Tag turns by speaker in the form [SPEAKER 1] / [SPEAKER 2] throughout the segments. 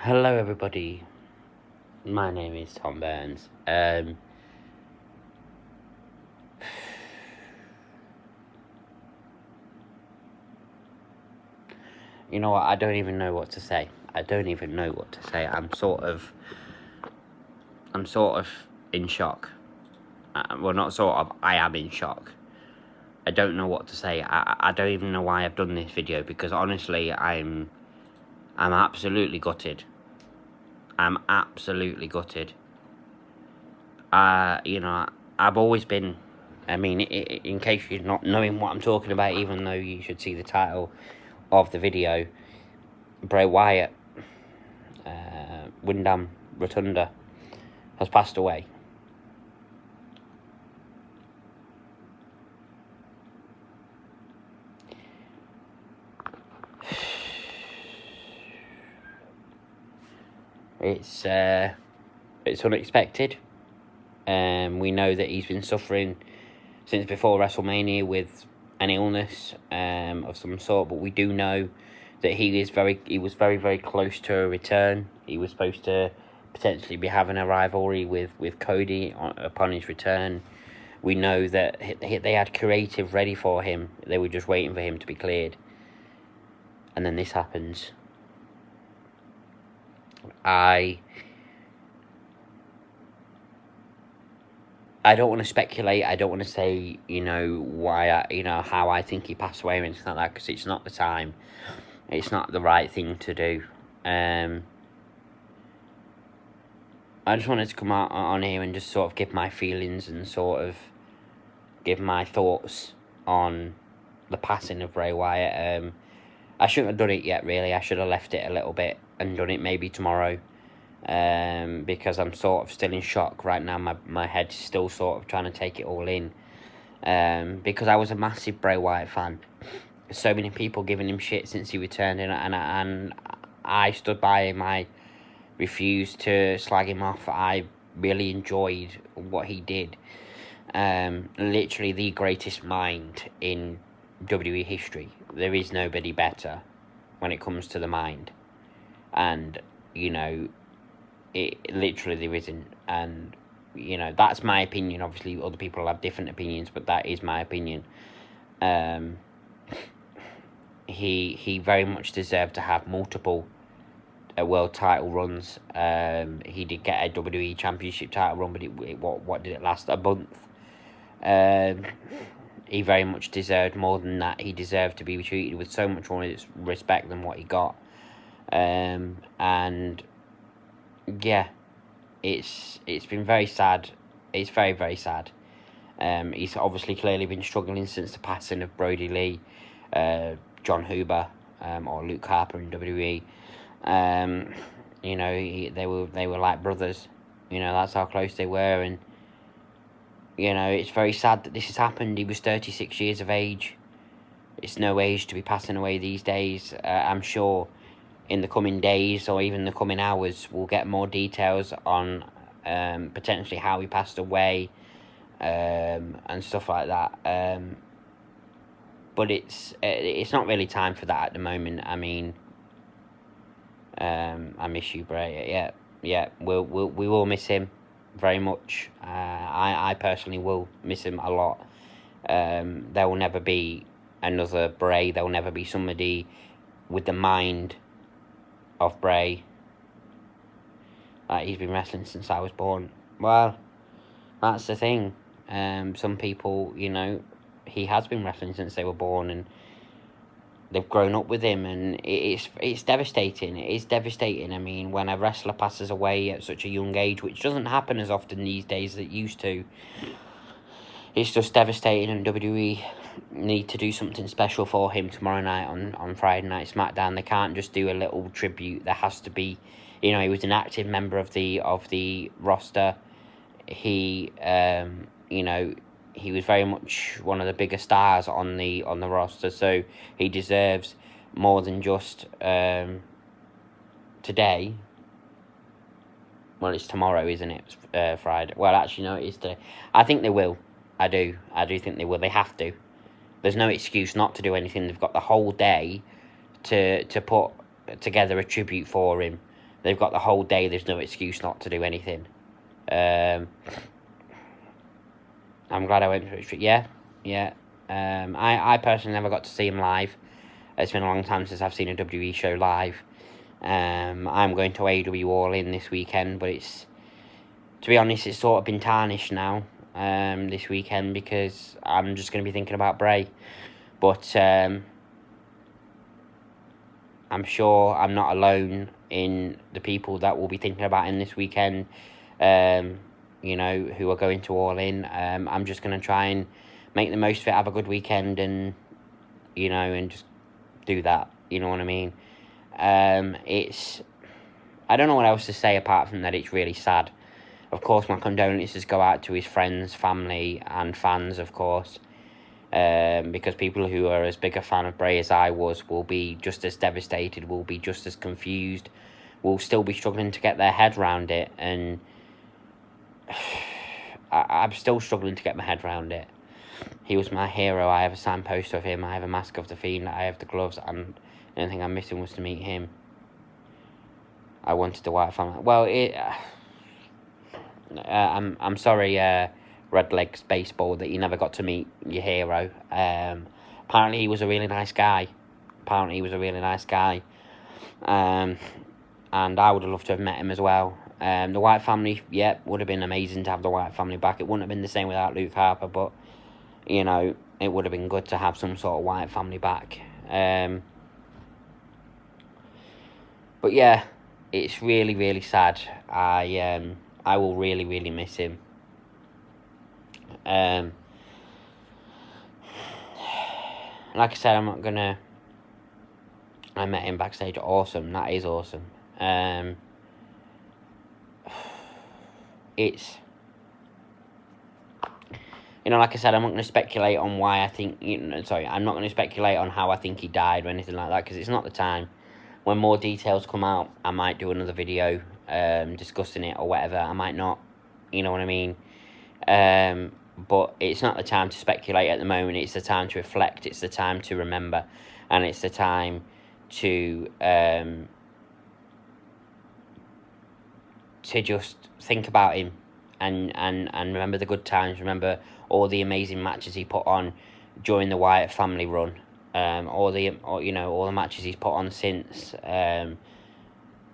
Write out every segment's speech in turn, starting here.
[SPEAKER 1] Hello everybody, my name is Tom Burns. You know what, I don't even know what to say. I'm sort of in shock. Well, not sort of, I am in shock. I don't know what to say. I don't even know why I've done this video, because honestly, I'm absolutely gutted. I've always been, in case you're not knowing what I'm talking about, even though you should see the title of the video, Bray Wyatt, Wyndham Rotunda, has passed away. It's unexpected. We know that he's been suffering since before WrestleMania with an illness of some sort, but we do know that he was very, very close to a return. He was supposed to potentially be having a rivalry with Cody upon his return. We know that they had creative ready for him. They were just waiting for him to be cleared. And then this happens. I don't want to speculate. I don't want to say, how I think he passed away or anything like that, because it's not the time. It's not the right thing to do. I just wanted to come out on here and just sort of give my feelings and sort of give my thoughts on the passing of Bray Wyatt. I shouldn't have done it yet, really. I should have left it a little bit and done it maybe tomorrow. Because I'm sort of still in shock right now. My head's still sort of trying to take it all in. Because I was a massive Bray Wyatt fan. So many people giving him shit since he returned, and I stood by him. I refused to slag him off. I really enjoyed what he did. Literally the greatest mind in WWE history. There is nobody better when it comes to the mind. And, it literally there isn't. And, that's my opinion. Obviously, other people have different opinions, but that is my opinion. He very much deserved to have multiple world title runs. He did get a WWE Championship title run, but what did it last? A month. He very much deserved more than that. He deserved to be treated with so much more respect than what he got. And yeah, it's been very sad. It's very, very sad. He's obviously clearly been struggling since the passing of Brody Lee, John Huber, or Luke Harper in WWE. They were like brothers. That's how close they were. And it's very sad that this has happened. He was 36 years of age. It's no age to be passing away these days. I'm sure in the coming days or even the coming hours, we'll get more details on potentially how he passed away and stuff like that. But it's not really time for that at the moment. I mean, I miss you, Bray. Yeah. We will miss him very much. I personally will miss him a lot. There will never be another Bray. There will never be somebody with the mind of Bray. He's been wrestling since I was born. Well, that's the thing. Some people, he has been wrestling since they were born, and they've grown up with him, and it's devastating. It is devastating. I mean, when a wrestler passes away at such a young age, which doesn't happen as often these days as it used to, it's just devastating, and WWE need to do something special for him tomorrow night on Friday Night SmackDown. They can't just do a little tribute. There has to be, he was an active member of the roster. He, he was very much one of the bigger stars on the roster, so he deserves more than just today. Well, it's tomorrow, isn't it? Friday. Well, actually, no, it is today. I think they will. I do think they will. They have to. There's no excuse not to do anything. They've got the whole day to put together a tribute for him. they've got the whole day. There's no excuse not to do anything. I'm glad I went to it. Yeah. I personally never got to see him live. It's been a long time since I've seen a WWE show live. I'm going to AEW All In this weekend, but to be honest, it's sort of been tarnished now, this weekend, because I'm just going to be thinking about Bray. But I'm sure I'm not alone in the people that will be thinking about him this weekend, you know, who are going to All In. I'm just going to try and make the most of it, have a good weekend, and, you know, and just do that, you know what I mean? I don't know what else to say apart from that it's really sad. Of course, my condolences go out to his friends, family, and fans, of course, because people who are as big a fan of Bray as I was will be just as devastated, will be just as confused, will still be struggling to get their head around it, and I'm still struggling to get my head around it. He was my hero. I have a signed poster of him. I have a mask of the Fiend. I have the gloves. And the only thing I'm missing was to meet him. I wanted the Wyatt family. Well, I'm sorry, Redlegs Baseball, that you never got to meet your hero. Apparently he was a really nice guy. And I would have loved to have met him as well. The Wyatt family, would have been amazing to have the Wyatt family back. It wouldn't have been the same without Luke Harper, but, you know, it would have been good to have some sort of Wyatt family back. But yeah, it's really, really sad. I will really, really miss him. Like I said, I'm not gonna. I met him backstage. Awesome. That is awesome. It's, you know, like I said, I'm not going to speculate on why I think, I'm not going to speculate on how I think he died or anything like that, because it's not the time. When more details come out, I might do another video discussing it or whatever. I might not, you know what I mean? But it's not the time to speculate at the moment. It's the time to reflect. It's the time to remember. And it's the time to just think about him and remember the good times. Remember all the amazing matches he put on during the Wyatt family run. All the matches he's put on since. A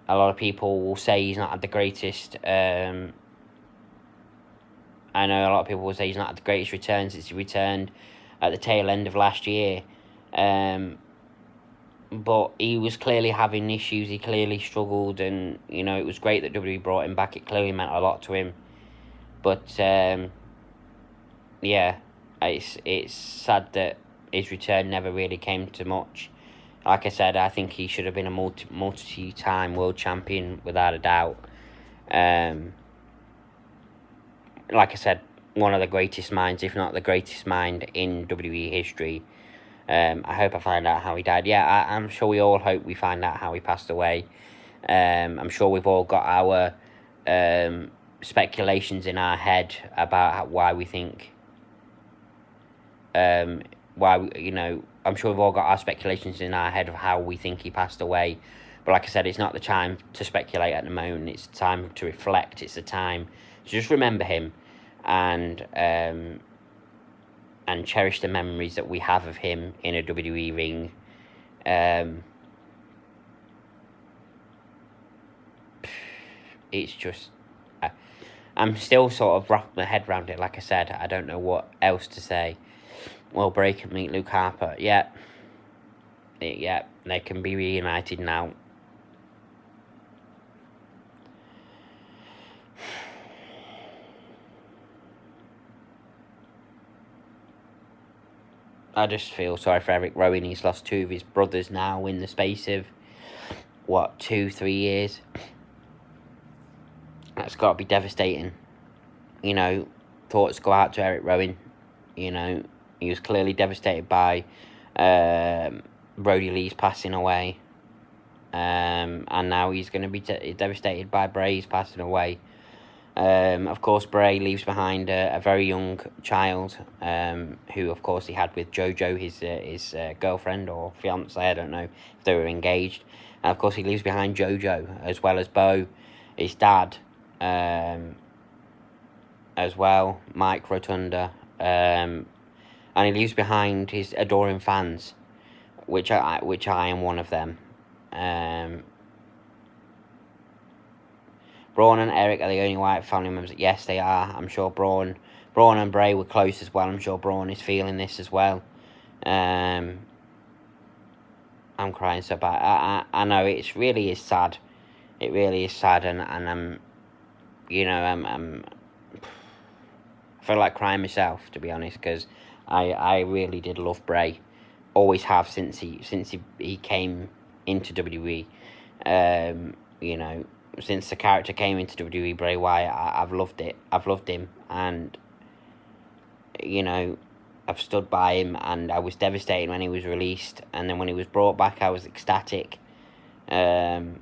[SPEAKER 1] lot of people will say he's not had the greatest. I know a lot of people will say he's not had the greatest return since he returned at the tail end of last year. But he was clearly having issues. He clearly struggled, and you know it was great that WWE brought him back. It clearly meant a lot to him. But it's sad that his return never really came to much. Like I said, I think he should have been a multi-time world champion without a doubt. Like I said, one of the greatest minds, if not the greatest mind in WWE history. I hope I find out how he died. Yeah, I'm sure we all hope we find out how he passed away. I'm sure we've all got our speculations in our head about why we think. I'm sure we've all got our speculations in our head of how we think he passed away. But like I said, it's not the time to speculate at the moment. It's the time to reflect. It's the time to just remember him and cherish the memories that we have of him in a WWE ring. It's just, I'm still sort of wrapping my head around it. Like I said, I don't know what else to say. Well, Bray can meet Luke Harper. Yeah, they can be reunited now. I just feel sorry for Eric Rowan. He's lost two of his brothers now in the space of, 2-3 years. That's got to be devastating. You know, thoughts go out to Eric Rowan. You know, he was clearly devastated by Brody Lee's passing away. And now he's going to be devastated by Bray's passing away. Of course, Bray leaves behind a very young child, who, of course, he had with JoJo, his girlfriend or fiance. I don't know if they were engaged. And of course he leaves behind Jojo, as well as Bo, his dad, as well, Mike Rotunda, and he leaves behind his adoring fans, which I am one of them. Braun and Eric are the only Wyatt family members. Yes, they are. I'm sure Braun and Bray were close as well. I'm sure Braun is feeling this as well. I'm crying so bad. I know it really is sad. It really is sad, and I'm, I feel like crying myself, to be honest, because I really did love Bray. Always have since he came into WWE. Since the character came into WWE, Bray Wyatt, I've loved it. I've loved him, and I've stood by him, and I was devastated when he was released, and then when he was brought back, I was ecstatic. And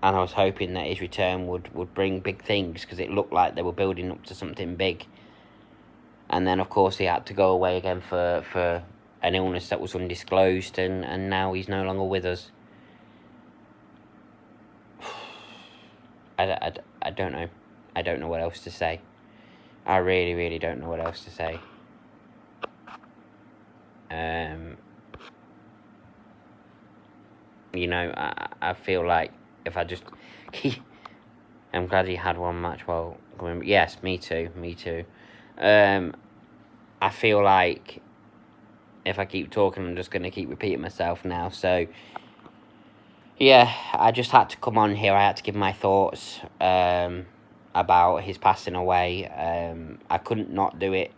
[SPEAKER 1] I was hoping that his return would bring big things, because it looked like they were building up to something big. And then, of course, he had to go away again for an illness that was undisclosed, and now he's no longer with us. I don't know. I don't know what else to say. I really, really don't know what else to say. I feel like if I just I'm glad he had one match while going. Yes, me too. I feel like if I keep talking, I'm just going to keep repeating myself now. So, yeah, I just had to come on here. I had to give my thoughts about his passing away. I couldn't not do it.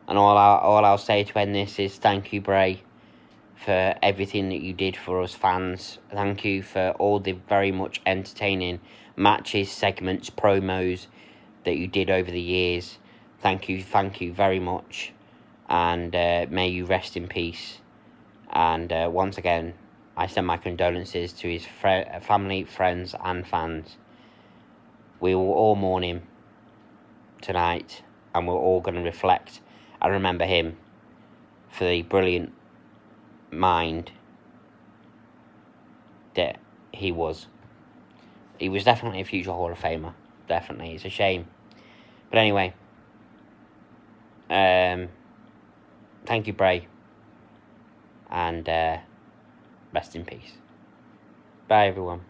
[SPEAKER 1] And all I'll say to end this is thank you, Bray, for everything that you did for us fans. Thank you for all the very much entertaining matches, segments, promos that you did over the years. Thank you very much, and may you rest in peace. And once again, I send my condolences to his family, friends, and fans. We will all mourn him tonight, and we're all going to reflect and remember him for the brilliant mind that he was. He was definitely a future Hall of Famer. Definitely. It's a shame. But anyway, thank you, Bray, and rest in peace. Bye, everyone.